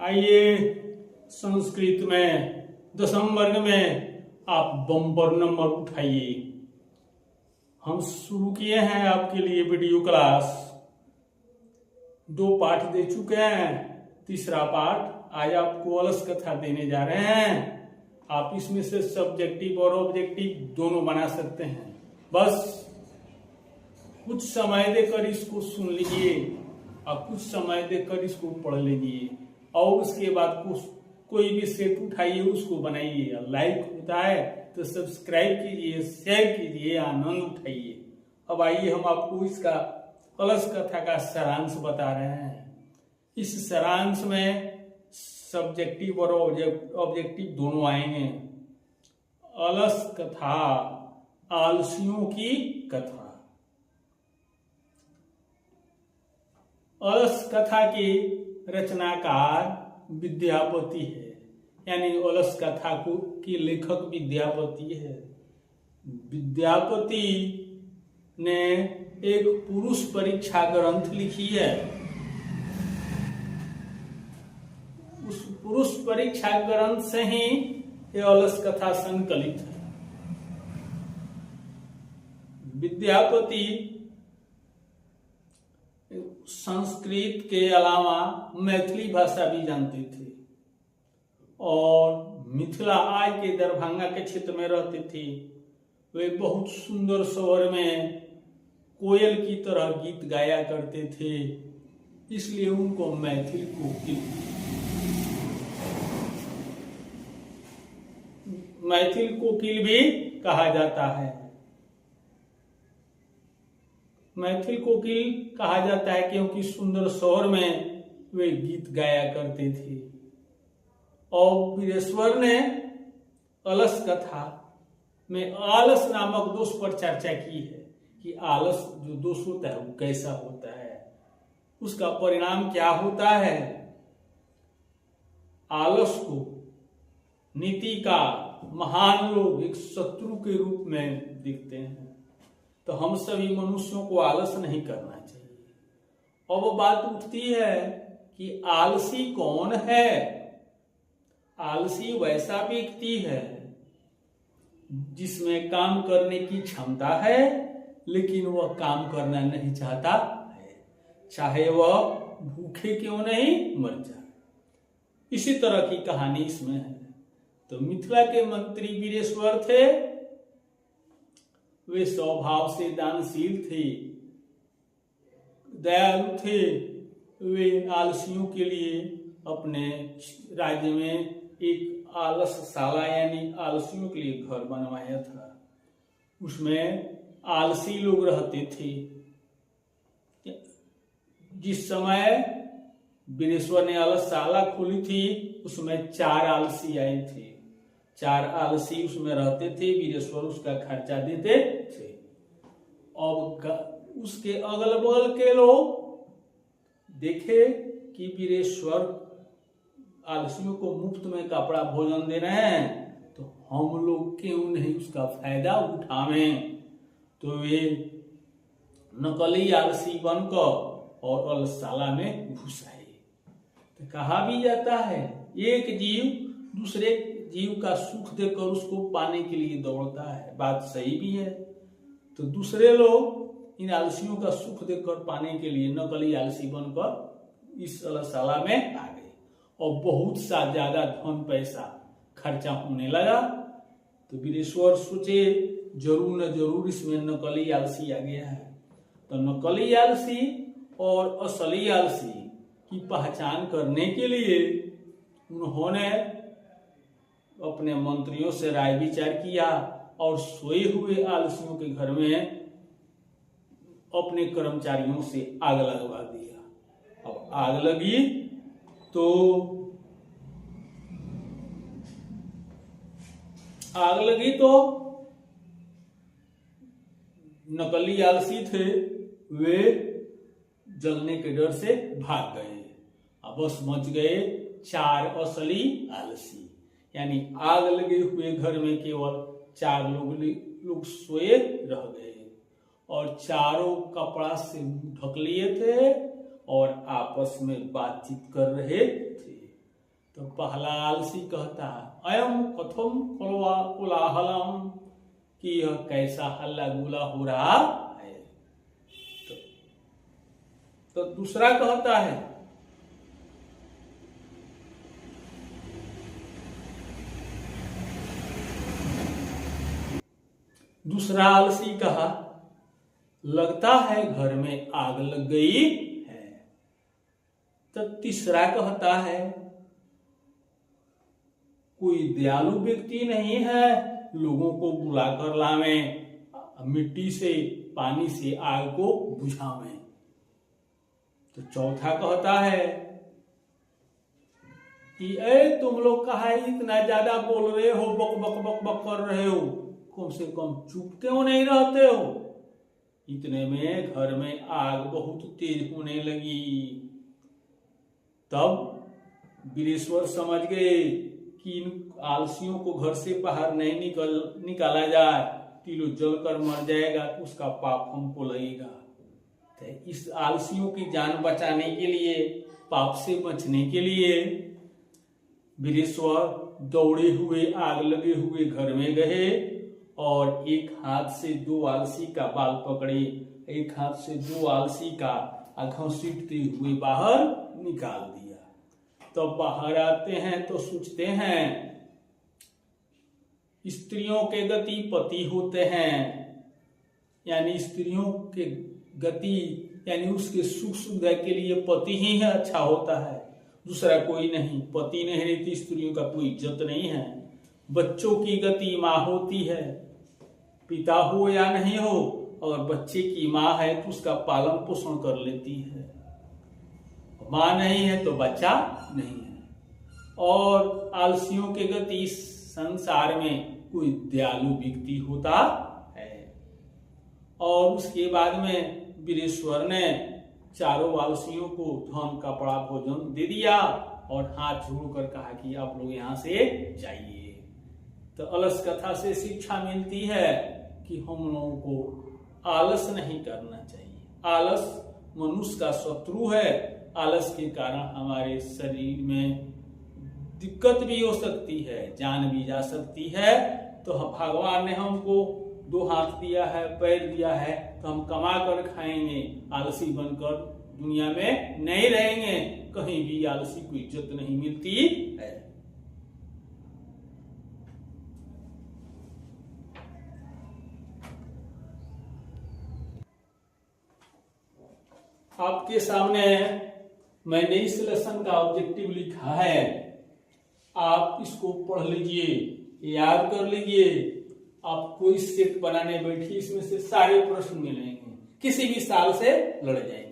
आइए संस्कृत में 10वीं वर्ग में आप बम्पर नंबर उठाइए। हम शुरू किए हैं आपके लिए वीडियो क्लास। 2 पाठ दे चुके हैं, तीसरा पाठ आज आपको अलस कथा देने जा रहे हैं। आप इसमें से सब्जेक्टिव और ऑब्जेक्टिव दोनों बना सकते हैं। बस कुछ समय देकर इसको सुन लीजिए और कुछ समय देकर इसको पढ़ लीजिए और उसके बाद कोई भी सेट उठाइए, उसको बनाइए। लाइक होता है तो सब्सक्राइब कीजिए, शेयर कीजिए, आनंद उठाइए। अब आइए हम आपको इसका अलस कथा का सारांश बता रहे हैं। इस सारांश में सब्जेक्टिव और ऑब्जेक्टिव दोनों आएंगे। अलस कथा, आलसियों की कथा। अलस कथा के रचनाकार विद्यापति है, यानी अलस कथा की लेखक विद्यापति है। विद्यापति ने एक पुरुष परीक्षा ग्रंथ लिखी है। उस पुरुष परीक्षा ग्रंथ से ही ये अलस कथा संकलित है। विद्यापति संस्कृत के अलावा मैथिली भाषा भी जानते थे और मिथिला आज के दरभंगा के क्षेत्र में रहते थे। वे बहुत सुंदर स्वर में कोयल की तरह गीत गाया करते थे, इसलिए उनको मैथिल कोकिल भी कहा जाता है। मैथिल कोकिल कहा जाता है क्योंकि सुंदर स्वर में वे गीत गाया करते थे। और वीरेश्वर ने अलस कथा में आलस नामक दोष पर चर्चा की है कि आलस जो दोष होता है वो कैसा होता है, उसका परिणाम क्या होता है। आलस को नीति का महान लोग एक शत्रु के रूप में देखते हैं, तो हम सभी मनुष्यों को आलस नहीं करना चाहिए। और वो बात उठती है कि आलसी कौन है। आलसी वैसा व्यक्ति है जिसमें काम करने की क्षमता है लेकिन वह काम करना नहीं चाहता है, चाहे वह भूखे क्यों नहीं मर जाए। इसी तरह की कहानी इसमें है। तो मिथिला के मंत्री वीरेश्वर थे। वे स्वभाव से दानशील थे, दयालु थे। वे आलसियों के लिए अपने राज्य में एक आलसशाला यानी आलसियों के लिए घर बनवाया था। उसमें आलसी लोग रहते थे। जिस समय वीरेश्वर ने आलसशाला खोली थी उसमें 4 आलसी आए थे। 4 आलसी उसमें रहते थे, वीरेश्वर उसका खर्चा देते थे। और उसके अगल बगल के लोग देखे कि वीरेश्वर आलसियों को मुफ्त में कपड़ा भोजन दे रहे हैं, तो हम लोग क्यों नहीं उसका फायदा उठावें। तो वे नकली आलसी बनकर और अलसशाला में घुस आए। तो कहा भी जाता है एक जीव दूसरे जीव का सुख देकर उसको पाने के लिए दौड़ता है। बात सही भी है। तो दूसरे लोग इन आलसियों का सुख देकर पाने के लिए नकली आलसी बनकर इस अलसशाला में आ गए और बहुत सा ज्यादा धन पैसा खर्चा होने लगा। तो वीरेश्वर सोचे जरूर न जरूर इसमें नकली आलसी आ गया है। तो नकली आलसी और असली आलसी की पहचान करने के लिए उन्होंने अपने मंत्रियों से राय विचार किया और सोए हुए आलसियों के घर में अपने कर्मचारियों से आग लगवा दिया। अब आग लगी तो नकली आलसी थे, वे जलने के डर से भाग गए। अब बस बच गए 4 असली आलसी। यानी आग लगे हुए घर में केवल 4 लोग सोए रह गए और चारों कपड़ा से ढक लिए थे और आपस में बातचीत कर रहे थे। तो पहला आलसी कहता है अयम कथम कोलाहलम, कि यह कैसा हल्ला गुला हो रहा है। तो दूसरा कहता है दूसरा आलसी कहा लगता है घर में आग लग गई है। तो तीसरा कहता है कोई दयालु व्यक्ति नहीं है, लोगों को बुलाकर लावे, मिट्टी से पानी से आग को बुझावे। तो चौथा कहता है कि तुम लोग कहा इतना ज्यादा बोल रहे हो, बक बक बक बक कर रहे हो, कम से कम चुप क्यों नहीं रहते हो। इतने में घर में आग बहुत तेज होने लगी। तब वीरेश्वर समझ गए कि इन आलसियों को घर से बाहर नहीं निकाला जाए, तीनों जलकर मर जाएगा तो उसका पाप हमको लगेगा। तो इस आलसियों की जान बचाने के लिए, पाप से बचने के लिए वीरेश्वर दौड़े हुए आग लगे हुए घर में गए और एक हाथ से दो आलसी का बाल पकड़े, एक हाथ से दो आलसी का घसीटते हुए बाहर निकाल दिया। तो बाहर आते हैं तो सोचते हैं स्त्रियों के गति पति होते हैं, यानी स्त्रियों के गति यानी उसके सुख सुविधा के लिए पति ही है अच्छा होता है, दूसरा कोई नहीं। पति नहीं रहती स्त्रियों का कोई इज्जत नहीं है। बच्चों की गति माँ होती है, पिता हो या नहीं हो, और बच्चे की माँ है तो उसका पालन पोषण कर लेती है। माँ नहीं है तो बच्चा नहीं है। और आलसियों के गति संसार में कोई दयालु व्यक्ति होता है। और उसके बाद में वीरेश्वर ने चारों आलसियों को धन कपड़ा भोजन दे दिया और हाथ जोड़कर कहा कि आप लोग यहाँ से जाइए। तो अलस कथा से शिक्षा मिलती है कि हम लोगों को आलस नहीं करना चाहिए। आलस मनुष्य का शत्रु है। आलस के कारण हमारे शरीर में दिक्कत भी हो सकती है, जान भी जा सकती है। तो भगवान ने हमको दो हाथ दिया है, पैर दिया है, तो हम कमा कर खाएंगे, आलसी बनकर दुनिया में नहीं रहेंगे। कहीं भी आलसी को इज्जत नहीं मिलती है। आपके सामने मैंने इस लेसन का ऑब्जेक्टिव लिखा है, आप इसको पढ़ लीजिए, याद कर लीजिए। आप कोई सेट बनाने बैठिए, इसमें से सारे प्रश्न मिलेंगे, किसी भी साल से लड़ जाएंगे।